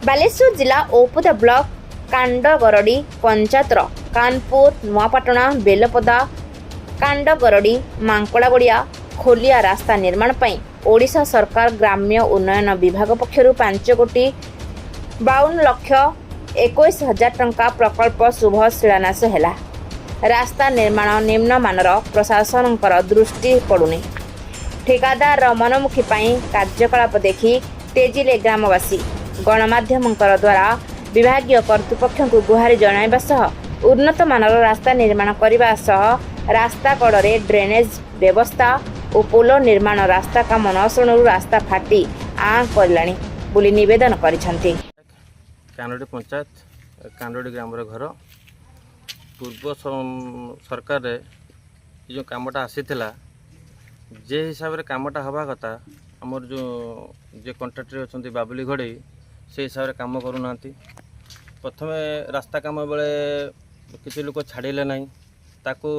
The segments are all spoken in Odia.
ବାଲେଶ୍ୱର ଜିଲ୍ଲା ଔପଦା ବ୍ଲକ କାଣ୍ଡଗରଡ଼ି ପଞ୍ଚାୟତର କାନପୁର ନୂଆପାଟଣା ବେଲପଦା କାଣ୍ଡଗରଡ଼ି ମାଙ୍କଡ଼ାଗଡ଼ିଆ ଖୋଲିଆ ରାସ୍ତା ନିର୍ମାଣ ପାଇଁ ଓଡ଼ିଶା ସରକାର ଗ୍ରାମ୍ୟ ଉନ୍ନୟନ ବିଭାଗ ପକ୍ଷରୁ 5,52,21,000 ଟଙ୍କା ପ୍ରକଳ୍ପ ଶୁଭ ଶିଳାନ୍ୟାସ ହେଲା। ରାସ୍ତା ନିର୍ମାଣ ନିମ୍ନମାନର ପ୍ରଶାସନଙ୍କର ଦୃଷ୍ଟି ପଡ଼ୁନି। ଠିକାଦାରର ମନମୁଖୀ ପାଇଁ କାର୍ଯ୍ୟକଳାପ ଦେଖି ତେଜିଲେ ଗ୍ରାମବାସୀ। ଗଣମାଧ୍ୟମଙ୍କର ଦ୍ୱାରା ବିଭାଗୀୟ କର୍ତ୍ତୃପକ୍ଷଙ୍କୁ ଗୁହାରି ଜଣାଇବା ସହ ଉନ୍ନତମାନର ରାସ୍ତା ନିର୍ମାଣ କରିବା ସହ ରାସ୍ତା କଡ଼ରେ ଡ୍ରେନେଜ ବ୍ୟବସ୍ଥା ଓ ପୋଲ ନିର୍ମାଣ ରାସ୍ତା କାମ ନ ଶୁଣୁ ରାସ୍ତା ଫାଟି ଆଁ କରିଲାଣି ବୋଲି ନିବେଦନ କରିଛନ୍ତି। କାନୋଡ଼ି ପଞ୍ଚାୟତ କାନୋଡ଼ି ଗ୍ରାମର ଘର ପୂର୍ବ ସରକାରରେ ଯେଉଁ କାମଟା ଆସିଥିଲା ଯେ ହିସାବରେ କାମଟା ହେବା କଥା ଆମର ଯେ କଣ୍ଟ୍ରାକ୍ଟର ଅଛନ୍ତି ବାବୁଲି ଘଡ଼େଇ ସେ ହିସାବରେ କାମ କରୁନାହାନ୍ତି। ପ୍ରଥମେ ରାସ୍ତା କାମ ବେଳେ କିଛି ଲୋକ ଛାଡ଼ିଲେ ନାହିଁ, ତାକୁ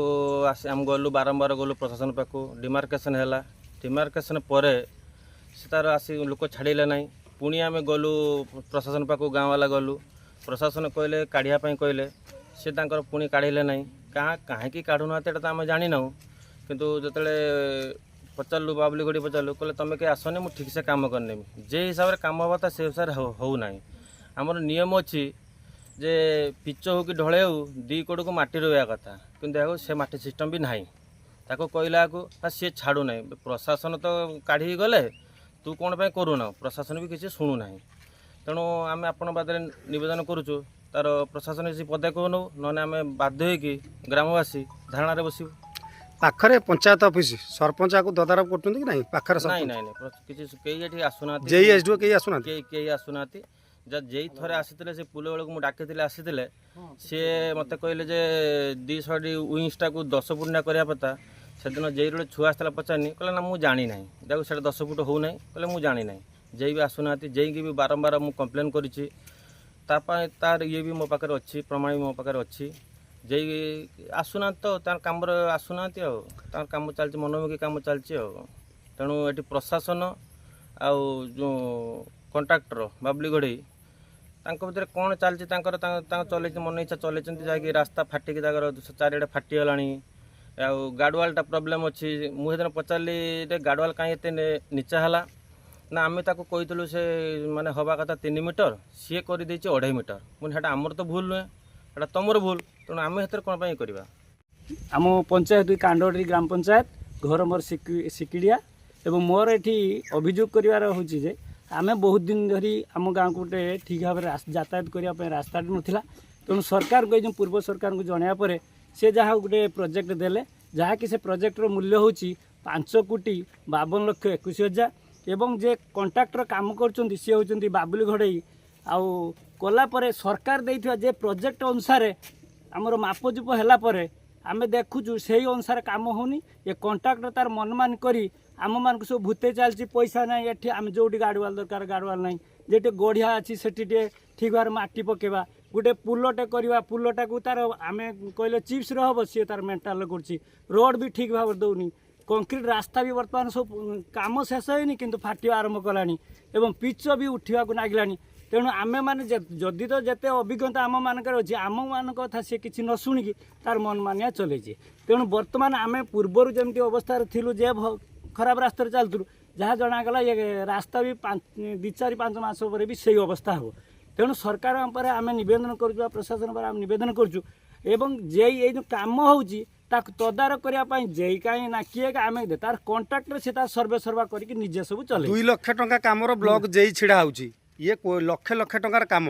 ଆସି ଆମେ ଗଲୁ ବାରମ୍ବାର ଗଲୁ ପ୍ରଶାସନ ପାଖକୁ, ଡିମାର୍କେସନ୍ ହେଲା। ଡିମାର୍କେସନ୍ ପରେ ସେ ତାର ଆସି ଲୋକ ଛାଡ଼ିଲେ ନାହିଁ। ପୁଣି ଆମେ ଗଲୁ ପ୍ରଶାସନ ପାଖକୁ, ଗାଁ ବାଲା ଗଲୁ, ପ୍ରଶାସନ କହିଲେ କାଢ଼ିବା ପାଇଁ କହିଲେ, ସେ ତାଙ୍କର ପୁଣି କାଢ଼ିଲେ ନାହିଁ। କାହିଁକି କାଢ଼ୁନାହାନ୍ତି ଏଇଟା ତ ଆମେ ଜାଣିନାହୁଁ, କିନ୍ତୁ ଯେତେବେଳେ ପଚାରିଲୁ ବାବୁଲି ଘଡ଼ି ପଚାରିଲୁ, କହିଲେ ତୁମେ କେହି ଆସନି, ମୁଁ ଠିକ୍ସେ କାମ କରିନେବି। ଯେ ହିସାବରେ କାମ ହେବା କଥା ସେ ହିସାବରେ ହେଉନାହିଁ। ଆମର ନିୟମ ଅଛି ଯେ ପିଚ ହେଉ କି ଢଳେଇ ହେଉ 2 କୋଡ଼କୁ ମାଟି ରହିବା କଥା, କିନ୍ତୁ ଦେଖ ସେ ମାଟି ସିଷ୍ଟମ୍ ବି ନାହିଁ। ତାକୁ କହିଲାକୁ ସିଏ ଛାଡ଼ୁନାହିଁ। ପ୍ରଶାସନ ତ କାଢ଼ିକି ଗଲେ, ତୁ କ'ଣ ପାଇଁ କରୁନାହୁଁ? ପ୍ରଶାସନ ବି କିଛି ଶୁଣୁନାହିଁ। ତେଣୁ ଆମେ ଆପଣଙ୍କ ପାଖରେ ନିବେଦନ କରୁଛୁ ତାର ପ୍ରଶାସନ କିଛି ପଦକ୍ଷେପ ନେଉ, ନହେଲେ ଆମେ ବାଧ୍ୟ ହୋଇକି ଗ୍ରାମବାସୀ ଧାରଣାରେ ବସିବୁ। ପାଖରେ ପଞ୍ଚାୟତ ଅଫିସ ସରପଞ୍ଚକୁ ତଦାରଖ କରୁଛନ୍ତି କି ନାହିଁ? ପାଖରେ ନାଇଁ ନାଇଁ ନାଇଁ କିଛି କେହି ଏଠି ଆସୁନାହାନ୍ତି। ଯେଇ ଏସଡିଓ କେହି ଆସୁନାହାନ୍ତି? କେହି ଆସୁନାହାନ୍ତି। ଯେଇ ଥରେ ଆସିଥିଲେ, ସେ ପୁଲ ବେଳକୁ ମୁଁ ଡାକିଥିଲି, ଆସିଥିଲେ। ସିଏ ମୋତେ କହିଲେ ଯେ 200 ୱିଙ୍ଗସଟାକୁ 10 ଫୁଟ କରିବା କଥା। ସେଦିନ ଜେଇ ଗୋଟେ ଛୁଆ ଆସିଥିଲା, ପଚାରିନି, କହିଲେ ନା ମୁଁ ଜାଣିନାହିଁ। ଦେଖୁ ସେଇଟା 10 ଫୁଟ ହେଉନାହିଁ, କହିଲେ ମୁଁ ଜାଣିନାହିଁ। ଜେଇ ବି ଆସୁନାହାନ୍ତି। ଜେଇକି ବି ବାରମ୍ବାର ମୁଁ କମ୍ପ୍ଲେନ୍ କରିଛି। ତା ପାଇଁ ତାର ଇଏ ବି ମୋ ପାଖରେ ଅଛି, ପ୍ରମାଣ ବି ମୋ ପାଖରେ ଅଛି। ଜେଇ ଆସୁନାହାନ୍ତି, ତ ତାର କାମରେ ଆସୁନାହାନ୍ତି, ଆଉ ତାଙ୍କର କାମ ଚାଲିଛି, ମନମୁଖୀ କାମ ଚାଲିଛି ଆଉ। ତେଣୁ ଏଠି ପ୍ରଶାସନ ଆଉ ଯେଉଁ କଣ୍ଟ୍ରାକ୍ଟର ବାବୁଲି ଘଡ଼େଇ, ତାଙ୍କ ଭିତରେ କ'ଣ ଚାଲିଛି ତାଙ୍କର ଚଲେଇଛି, ମନ ଇଚ୍ଛା ଚଲେଇଛନ୍ତି। ଯାଇକି ରାସ୍ତା ଫାଟିକି ତାଙ୍କର ଚାରିଆଡ଼େ ଫାଟିଗଲାଣି। ଆଉ ଗାର୍ଡ଼ୱାଲ୍ଟା ପ୍ରୋବ୍ଲେମ୍ ଅଛି। ମୁଁ ସେଦିନ ପଚାରିଲି ଯେ ଗାର୍ଡ଼ୱାଲ୍ କାହିଁ ଏତେ ନିଚା ହେଲା? ନା ଆମେ ତାକୁ କହିଥିଲୁ ସେ ମାନେ ହେବା କଥା 3 ମିଟର, ସିଏ କରିଦେଇଛି 2.5 ମିଟର। ମୁଁ ସେଇଟା ଆମର ତ ଭୁଲ ନୁହେଁ, ସେଇଟା ତୁମର ଭୁଲ। ତେଣୁ ଆମେ ସେଥିରେ କ'ଣ ପାଇଁ କରିବା? ଆମ ପଞ୍ଚାୟତ କାଣ୍ଡଗରଡ଼ି ଗ୍ରାମ ପଞ୍ଚାୟତ, ଘର ମୋର ସିକିଡ଼ିଆ। ଏବଂ ମୋର ଏଠି ଅଭିଯୋଗ କରିବାର ହେଉଛି ଯେ ଆମେ ବହୁତ ଦିନ ଧରି ଆମ ଗାଁକୁ ଗୋଟେ ଠିକ୍ ଭାବରେ ଯାତାୟାତ କରିବା ପାଇଁ ରାସ୍ତାଟି ନଥିଲା। ତେଣୁ ସରକାରଙ୍କୁ, ଏଇ ଯେଉଁ ପୂର୍ବ ସରକାରଙ୍କୁ ଜଣାଇବା ପରେ ସେ ଯାହା ଗୋଟେ ପ୍ରୋଜେକ୍ଟ ଦେଲେ, ଯାହାକି ସେ ପ୍ରୋଜେକ୍ଟର ମୂଲ୍ୟ ହେଉଛି 5,52,21,000। ଏବଂ ଯେ କଣ୍ଟ୍ରାକ୍ଟର କାମ କରୁଛନ୍ତି ସିଏ ହେଉଛନ୍ତି ବାବୁଲି ଘଡ଼େଇ। ଆଉ କଲା ପରେ ସରକାର ଦେଇଥିବା ଯେ ପ୍ରୋଜେକ୍ଟ ଅନୁସାରେ ଆମର ମାପଚୁପ ହେଲା ପରେ ଆମେ ଦେଖୁଛୁ ସେଇ ଅନୁସାରେ କାମ ହେଉନି। ଏ କଣ୍ଟ୍ରାକ୍ଟର ତାର ମନମାନି କରି ଆମମାନଙ୍କୁ ସବୁ ଭୂତେଇ ଚାଲିଛି। ପଇସା ନାହିଁ, ଏଠି ଆମେ ଯେଉଁଠି ଗାର୍ଡ଼ୱାଲ୍ ଦରକାର ଗାର୍ଡ଼ୱାଲ୍ ନାହିଁ, ଯେଠି ଗଢ଼ିଆ ଅଛି ସେଠି ଟିକେ ଠିକ୍ ଭାବରେ ମାଟି ପକାଇବା, ଗୋଟେ ପୁଲଟେ କରିବା, ପୁଲଟାକୁ ତାର ଆମେ କହିଲେ ଚିପ୍ସରେ ହେବ, ସିଏ ତାର ମେଣ୍ଟାଲ କରୁଛି। ରୋଡ଼ ବି ଠିକ୍ ଭାବରେ ଦେଉନି। କଂକ୍ରିଟ୍ ରାସ୍ତା ବି ବର୍ତ୍ତମାନ ସବୁ କାମ ଶେଷ ହେଇନି, କିନ୍ତୁ ଫାଟିବା ଆରମ୍ଭ କଲାଣି ଏବଂ ପିଚ ବି ଉଠିବାକୁ ଲାଗିଲାଣି। ତେଣୁ ଆମେମାନେ ଯଦି ତ ଯେତେ ଅଭିଜ୍ଞତା ଆମମାନଙ୍କର ଅଛି, ଆମମାନଙ୍କ କଥା ସେ କିଛି ନ ଶୁଣିକି ତାର ମନମାନିଆ ଚଲେଇଛି। ତେଣୁ ବର୍ତ୍ତମାନ ଆମେ ପୂର୍ବରୁ ଯେମିତି ଅବସ୍ଥାରେ ଥିଲୁ, ଯେ ଖରାପ ରାସ୍ତାରେ ଚାଲୁଥିଲୁ, ଯାହା ଜଣାଗଲା ଏ ରାସ୍ତା ବି 2-4-5 ମାସ ପରେ ବି ସେଇ ଅବସ୍ଥା ହେବ। ତେଣୁ ସରକାରଙ୍କ ପରେ ଆମେ ନିବେଦନ କରୁଛୁ, ପ୍ରଶାସନ ପରେ ଆମେ ନିବେଦନ କରୁଛୁ। ଏବଂ ଏଇ ଯେଉଁ କାମ ହେଉଛି ତାକୁ ତଦାରଖ କରିବା ପାଇଁ ଜେଇ କାହିଁ ନା କିଏ ଆମେ ତାର କଣ୍ଟ୍ରାକ୍ଟର ସେ ତାର ସର୍ଭେ କରିକି ନିଜେ ସବୁ ଚଲେ। 2 ଲକ୍ଷ ଟଙ୍କା କାମର ବ୍ଲକ ଜେଇ ଛିଡ଼ା ହେଉଛି। ଇଏ ଲକ୍ଷ ଲକ୍ଷ ଟଙ୍କାର କାମ,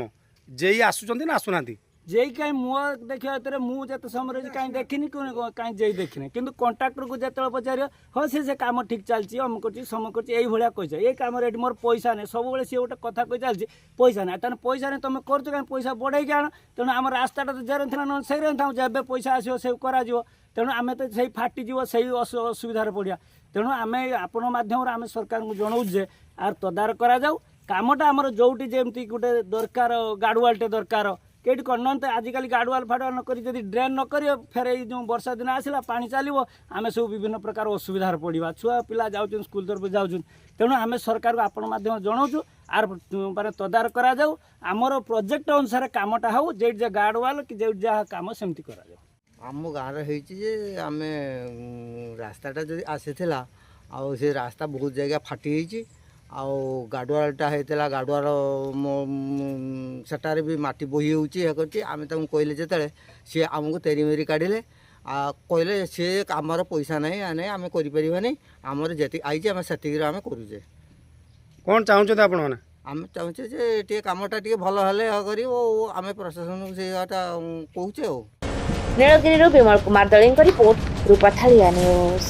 ଜେଇ ଆସୁଛନ୍ତି ନା ଆସୁନାହାନ୍ତି? ଜେଇ କାହିଁ ମୁହଁ ଦେଖିବା ଭିତରେ ମୁଁ ଯେତେ ସମୟରେ କାହିଁ ଦେଖିନି, କାହିଁ ଜେଇ ଦେଖିନି। କିନ୍ତୁ କଣ୍ଟ୍ରାକ୍ଟରକୁ ଯେତେବେଳେ ପଚାରିବ, ହଁ ସେ କାମ ଠିକ୍ ଚାଲିଛି, ଅମୁକ କରୁଛି ସମୁକ କରୁଛି, ଏଇଭଳିଆ କହିଛ। ଏଇ କାମରେ ଏଠି ମୋର ପଇସା ନାହିଁ, ସବୁବେଳେ ସିଏ ଗୋଟେ କଥା କହି ଚାଲିଛି, ପଇସା ନାହିଁ। ତାହେଲେ ପଇସା ନାହିଁ, ତୁମେ କରୁଛ କାହିଁ? ପଇସା ବଢ଼େଇକି ଆଣ। ତେଣୁ ଆମର ରାସ୍ତାଟା ତ ଜେରେ ଥିଲା, ନହେଲେ ସେଇରେ ଥାଉ, ଯେବେ ପଇସା ଆସିବ ସେଇ କରାଯିବ। ତେଣୁ ଆମେ ତ ସେଇ ଫାଟିଯିବ, ସେଇ ଅସୁବିଧାରେ ପଡ଼ିବା। ତେଣୁ ଆମେ ଆପଣଙ୍କ ମାଧ୍ୟମରେ ଆମେ ସରକାରଙ୍କୁ ଜଣାଉଛୁ ଯେ ଆର ତଦାରଖ କରାଯାଉ। କାମଟା ଆମର ଯେଉଁଠି ଯେମିତି ଗୋଟେ ଦରକାର, ଗାର୍ଡ଼ୱାଲ୍ଟେ ଦରକାର, କେଇଠି କରୁନାହାନ୍ତି। ଆଜିକାଲି ଗାଡ଼ୁଆଲ ଫାଡ଼ୁଆଲ ନକରି ଯଦି ଡ୍ରେନ୍ ନ କରିବ ଫେରେ ଏଇ ଯେଉଁ ବର୍ଷା ଦିନ ଆସିଲା ପାଣି ଚାଲିବ ଆମେ ସବୁ ବିଭିନ୍ନ ପ୍ରକାର ଅସୁବିଧାରେ ପଡ଼ିବା। ଛୁଆ ପିଲା ଯାଉଛନ୍ତି ସ୍କୁଲ ତରଫରୁ ଯାଉଛନ୍ତି। ତେଣୁ ଆମେ ସରକାରକୁ ଆପଣ ମାଧ୍ୟମ ଜଣାଉଛୁ ଆର ମାନେ ତଦାରଖ କରାଯାଉ, ଆମର ପ୍ରୋଜେକ୍ଟ ଅନୁସାରେ କାମଟା ହେଉ, ଯେଇଠି ଯାହା ଗାଡ଼ୁଆଲ କି ଯେଇଠି ଯାହା କାମ ସେମିତି କରାଯାଉ। ଆମ ଗାଁରେ ହେଇଛି ଯେ ଆମେ ରାସ୍ତାଟା ଯଦି ଆସିଥିଲା ଆଉ ସେ ରାସ୍ତା ବହୁତ ଜାଗା ଫାଟି ହେଇଛି ଆଉ ଗାଡ଼ୁଆଲଟା ହେଇଥିଲା ଗାଡ଼ୁଆଲ ସେଠାରେ ବି ମାଟି ବୋହି ହେଉଛି ଇଏ କରୁଛି। ଆମେ ତାଙ୍କୁ କହିଲେ ଯେତେବେଳେ ସିଏ ଆମକୁ ତେରିମେରି କାଢ଼ିଲେ କହିଲେ ସିଏ ଆମର ପଇସା ନାହିଁ ଆମେ କରିପାରିବାନି, ଆମର ଯେତିକି ଆଇଛି ଆମେ ସେତିକିରେ ଆମେ କରୁଛେ। କ'ଣ ଚାହୁଁଛନ୍ତି ଆପଣମାନେ? ଆମେ ଚାହୁଁଛେ ଯେ ଟିକେ କାମଟା ଟିକେ ଭଲ ହେଲେ କରିବ ଆଉ ଆମେ ପ୍ରଶାସନକୁ ସେଇଟା କହୁଛେ ଆଉ। ନୀଳଗିରିରୁ ବିମଳ କୁମାର ଦଳେଙ୍କ ରିପୋର୍ଟ, ରୂପାଥାଳିଆ ନ୍ୟୁଜ୍।